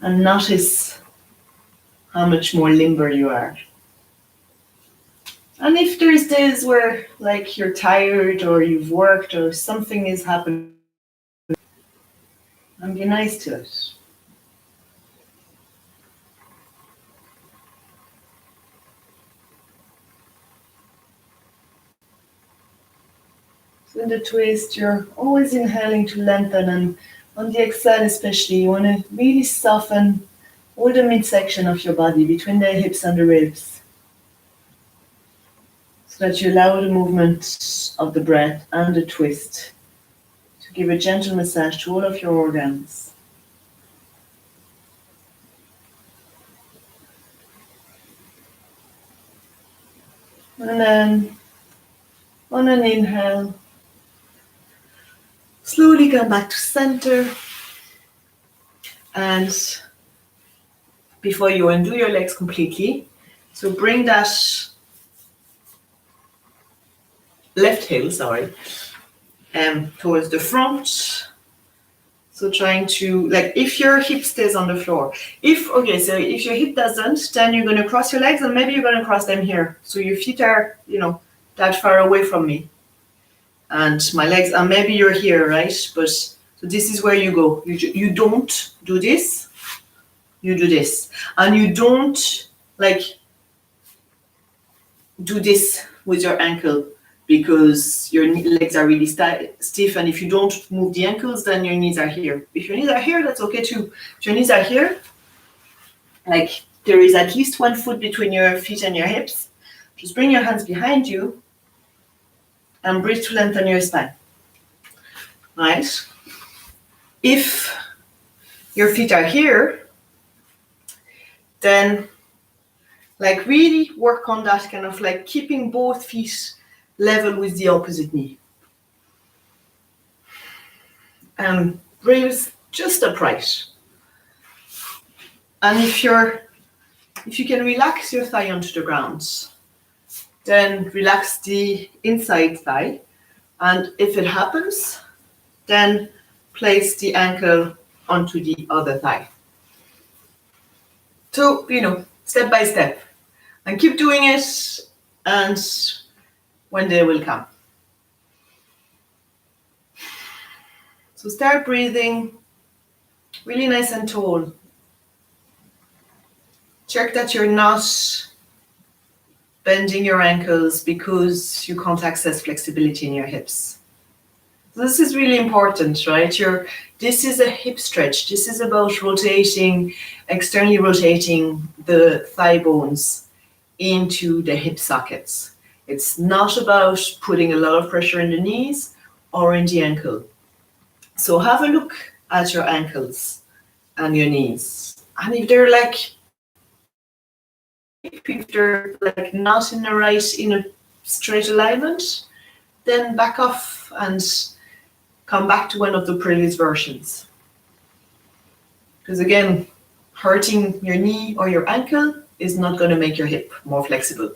And notice how much more limber you are. And if there's days where like you're tired or you've worked or something is happening, and be nice to it. So in the twist, you're always inhaling to lengthen, and on the exhale especially, you want to really soften all the midsection of your body between the hips and the ribs, so that you allow the movement of the breath and the twist to give a gentle massage to all of your organs. And then on an inhale, slowly come back to center. And before you undo your legs completely, so bring that left heel, towards the front. So trying to, like, if your hip stays on the floor. So if your hip doesn't, then you're going to cross your legs and maybe you're going to cross them here. So your feet are, that far away from me. And my legs, and maybe you're here, right? But, so this is where you go. You don't do this. You do this. And you don't, do this with your ankle, because your legs are really stiff, and if you don't move the ankles, then your knees are here. If your knees are here, that's okay too. If your knees are here, there is at least 1 foot between your feet and your hips, just bring your hands behind you and breathe to lengthen your spine. Right? If your feet are here, then really work on that kind of keeping both feet level with the opposite knee. Breathe just upright. And if you can relax your thigh onto the ground, then relax the inside thigh. And if it happens, then place the ankle onto the other thigh. So, step by step. And keep doing it, and one day will come. So start breathing really nice and tall. Check that you're not bending your ankles because you can't access flexibility in your hips. So this is really important, right? This is a hip stretch. This is about externally rotating the thigh bones into the hip sockets. It's not about putting a lot of pressure in the knees or in the ankle. So have a look at your ankles and your knees. And if they're not in a straight alignment, then back off and come back to one of the previous versions. Because again, hurting your knee or your ankle is not going to make your hip more flexible.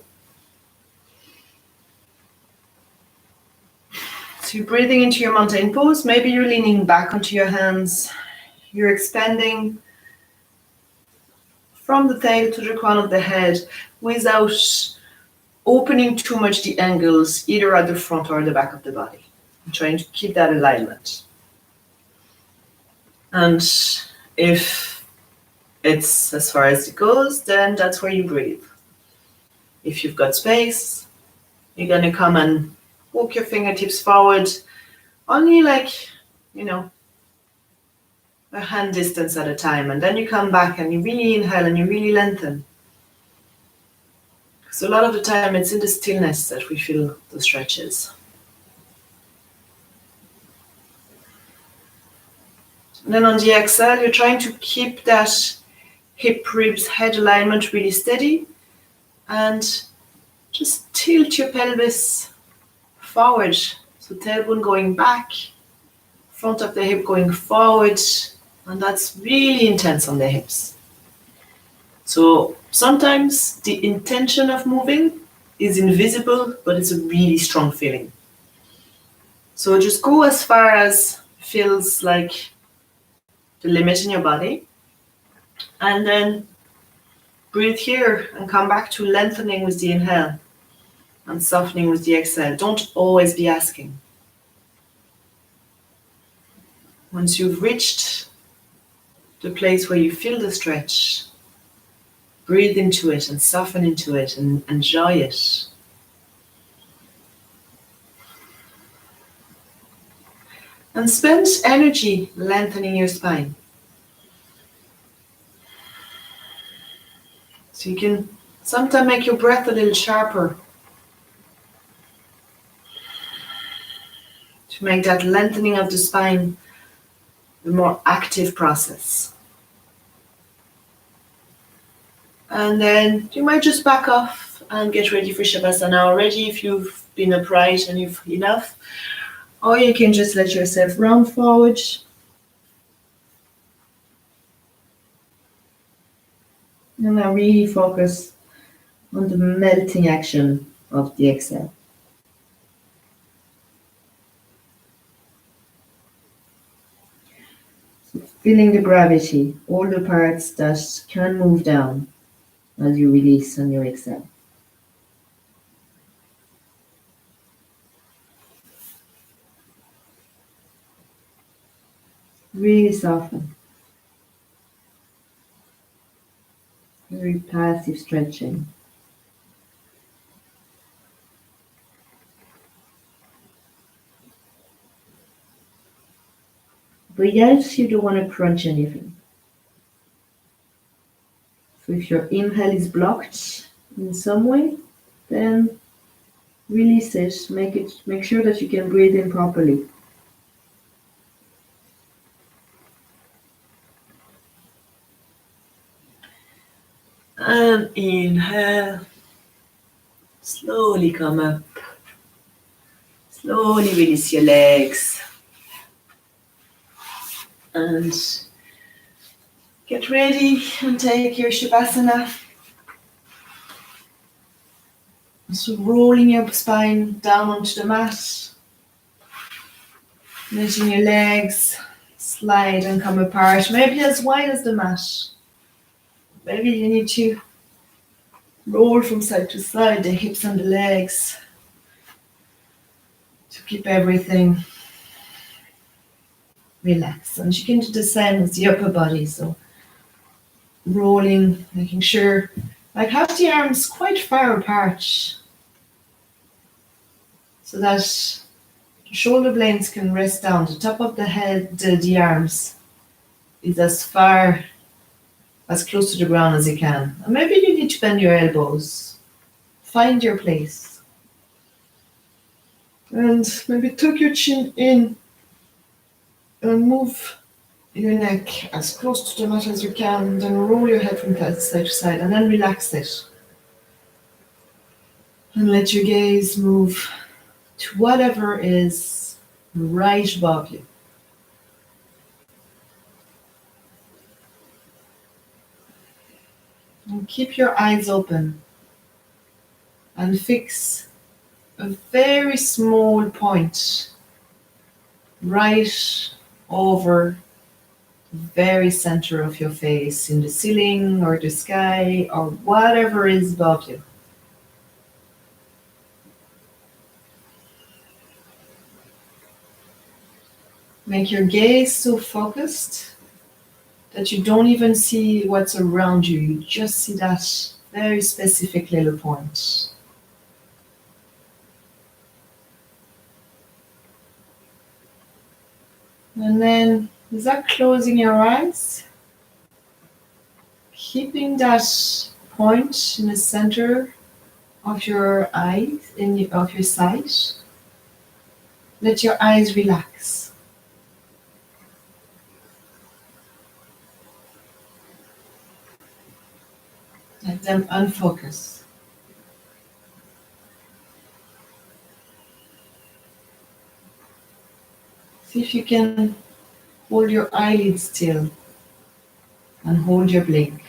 So you're breathing into your mountain pose. Maybe you're leaning back onto your hands. You're expanding from the tail to the crown of the head without opening too much the angles, either at the front or the back of the body. I'm trying to keep that alignment. And if it's as far as it goes, then that's where you breathe. If you've got space, you're going to come and walk your fingertips forward, only a hand distance at a time. And then you come back and you really inhale and you really lengthen. So a lot of the time it's in the stillness that we feel the stretches. And then on the exhale, you're trying to keep that hip, ribs, head alignment really steady, and just tilt your pelvis forward. So tailbone going back, front of the hip going forward, and that's really intense on the hips. So sometimes the intention of moving is invisible, but it's a really strong feeling. So just go as far as feels like the limit in your body, and then breathe here and come back to lengthening with the inhale and softening with the exhale. Don't always be asking. Once you've reached the place where you feel the stretch, breathe into it and soften into it and enjoy it. And spend energy lengthening your spine. So you can sometimes make your breath a little sharper to make that lengthening of the spine a more active process. And then you might just back off and get ready for Shavasana already if you've been upright and you've enough. Or you can just let yourself round forward. And now really focus on the melting action of the exhale. So feeling the gravity, all the parts that can move down as you release on your exhale. Really soften. Very passive stretching. But yes, you don't want to crunch anything. So if your inhale is blocked in some way, then release it. Make sure that you can breathe in properly. And inhale. Slowly come up. Slowly release your legs. And get ready and take your Shavasana. So rolling your spine down onto the mat. Letting your legs slide and come apart. Maybe as wide as the mat. Maybe you need to roll from side to side, the hips and the legs, to keep everything relaxed. And you can do the same with the upper body. So rolling, making sure, like have the arms quite far apart so that the shoulder blades can rest down. The top of the head, the arms is as far, as close to the ground as you can. And maybe you need to bend your elbows. Find your place. And maybe tuck your chin in and move your neck as close to the mat as you can. Then roll your head from side to side and then relax it. And let your gaze move to whatever is right above you. And keep your eyes open and fix a very small point right over the very center of your face, in the ceiling or the sky or whatever is above you. Make your gaze so focused that you don't even see what's around you. You just see that very specific little point. And then, without closing your eyes, keeping that point in the center of your eyes, of your sight, let your eyes relax. Let them unfocus. See if you can hold your eyelids still and hold your blink.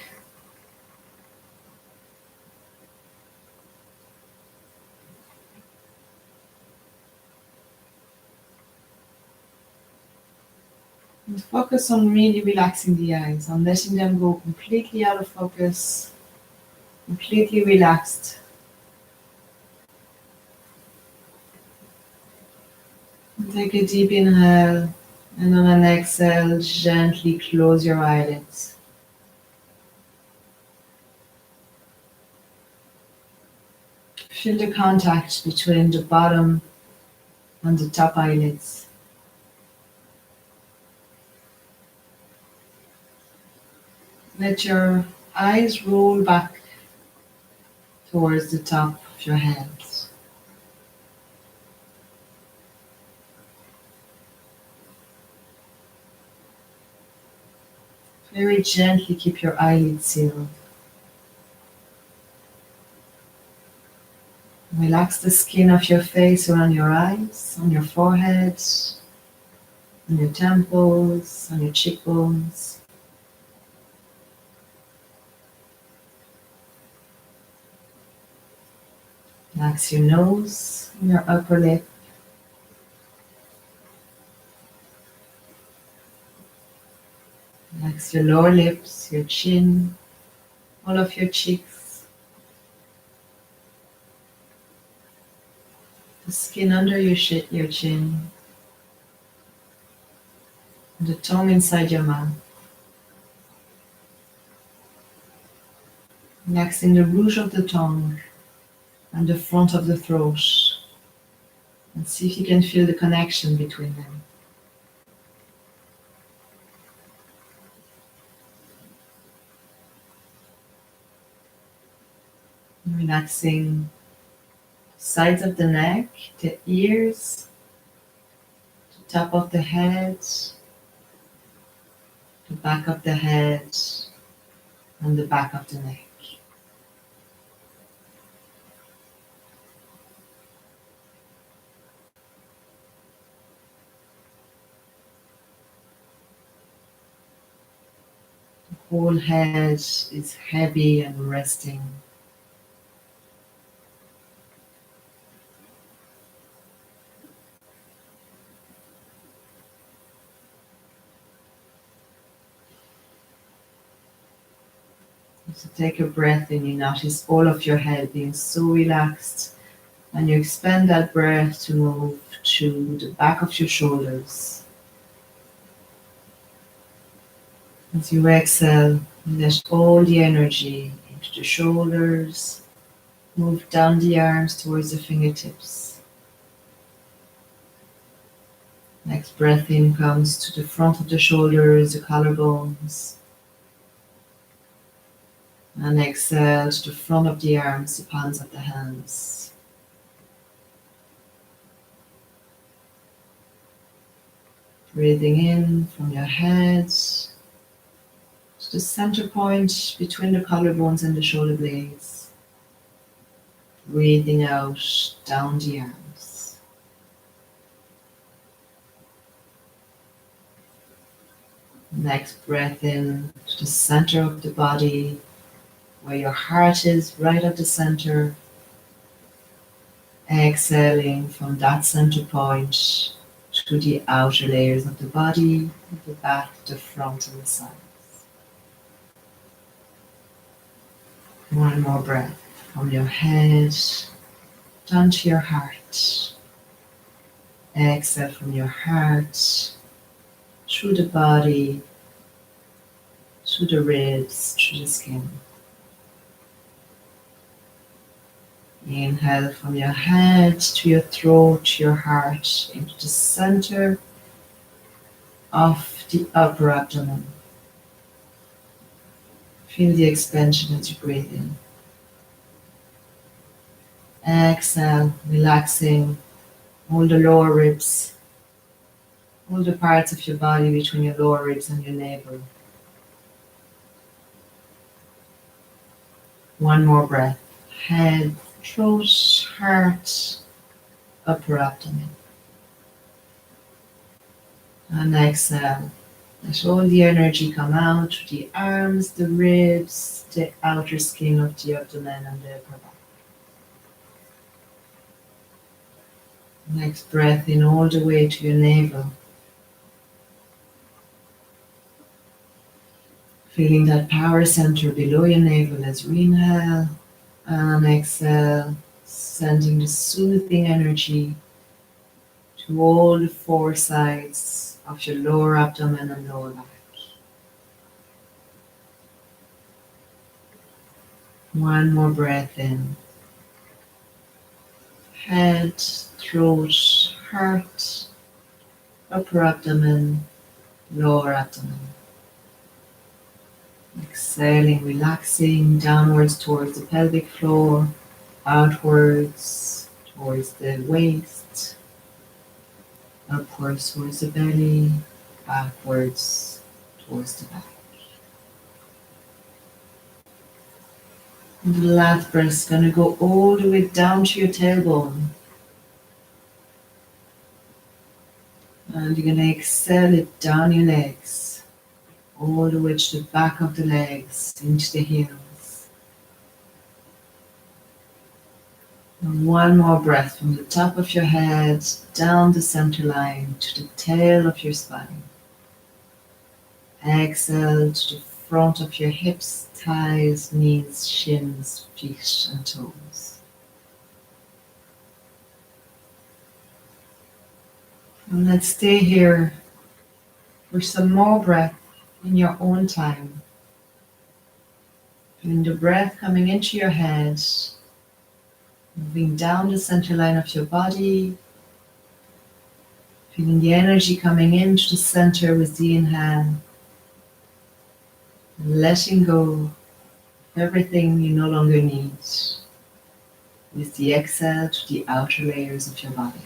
And focus on really relaxing the eyes, on letting them go completely out of focus, completely relaxed. And take a deep inhale, and on an exhale, gently close your eyelids. Feel the contact between the bottom and the top eyelids. Let your eyes roll back towards the top of your head. Very gently keep your eyelids sealed. Relax the skin of your face around your eyes, on your forehead, on your temples, on your cheekbones. Relax your nose and your upper lip. Relax your lower lips, your chin, all of your cheeks, the skin under your chin, and the tongue inside your mouth. Relaxing the root of the tongue and the front of the throat, and see if you can feel the connection between them. Relaxing the sides of the neck, the ears, the top of the head, the back of the head, and the back of the neck. The whole head is heavy and resting. So take a breath in, you notice all of your head being so relaxed, and you expand that breath to move to the back of your shoulders. As you exhale, let all the energy into the shoulders, move down the arms towards the fingertips. Next breath in comes to the front of the shoulders, the collarbones. And exhale to the front of the arms, the palms of the hands. Breathing in from your head to the center point between the collarbones and the shoulder blades. Breathing out down the arms. Next breath in to the center of the body, where your heart is, right at the center. Exhaling from that center point to the outer layers of the body, the back, the front, and the sides. One more breath from your head down to your heart. Exhale from your heart through the body, through the ribs, through the skin. Inhale from your head to your throat, to your heart, into the center of the upper abdomen. Feel the expansion as you breathe in. Exhale, relaxing all the lower ribs, all the parts of your body between your lower ribs and your navel. One more breath. Head, throat, heart, upper abdomen. And exhale. Let all the energy come out to the arms, the ribs, the outer skin of the abdomen and the upper back. Next breath in all the way to your navel. Feeling that power center below your navel as you inhale and exhale, sending the soothing energy to all the four sides of your lower abdomen and lower back. One more breath in. Head, throat, heart, upper abdomen, lower abdomen. Exhaling, relaxing downwards towards the pelvic floor, outwards towards the waist, upwards towards the belly, backwards towards the back. And the last breath is going to go all the way down to your tailbone. And you're going to exhale it down your legs, all the way to the back of the legs, into the heels. And one more breath from the top of your head, down the center line, to the tail of your spine. Exhale to the front of your hips, thighs, knees, shins, feet, and toes. And let's stay here for some more breath in your own time. Feeling the breath coming into your head, moving down the center line of your body, feeling the energy coming into the center with the inhale, and letting go of everything you no longer need with the exhale to the outer layers of your body.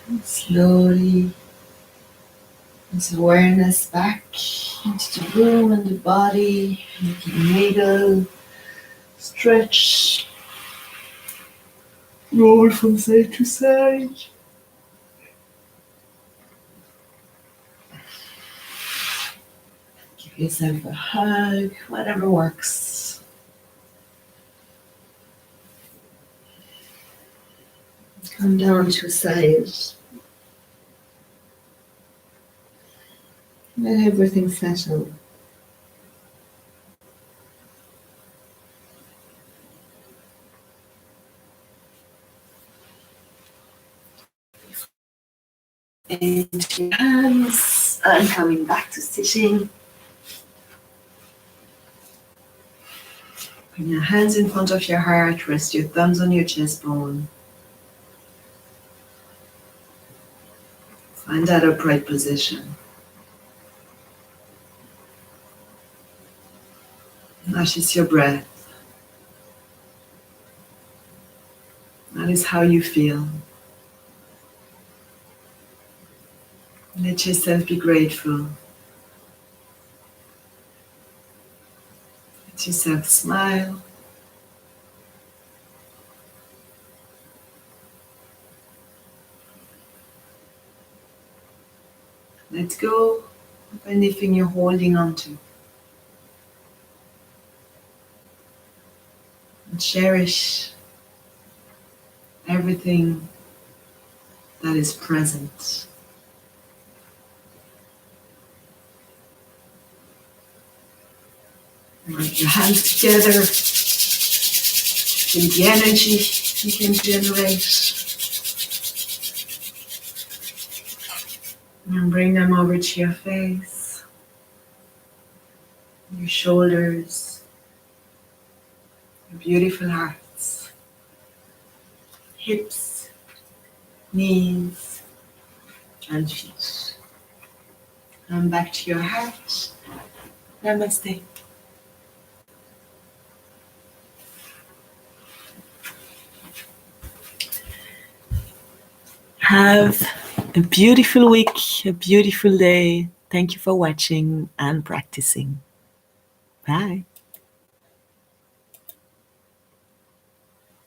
And slowly, this awareness back into the room and the body, making navel stretch, roll from side to side. Give yourself a hug, whatever works. Come down to side. Let everything settle. Into your hands and coming back to sitting. Bring your hands in front of your heart, rest your thumbs on your chest bone. Find that upright position. Notice your breath. That is how you feel. Let yourself be grateful. Let yourself smile. Let go of anything you're holding on to. And cherish everything that is present. Rub your hands together. Feel the energy you can generate. And bring them over to your face, your shoulders, your beautiful hearts, hips, knees, and feet. And back to your heart. Namaste. Have a beautiful week, a beautiful day. Thank you for watching and practicing. Bye.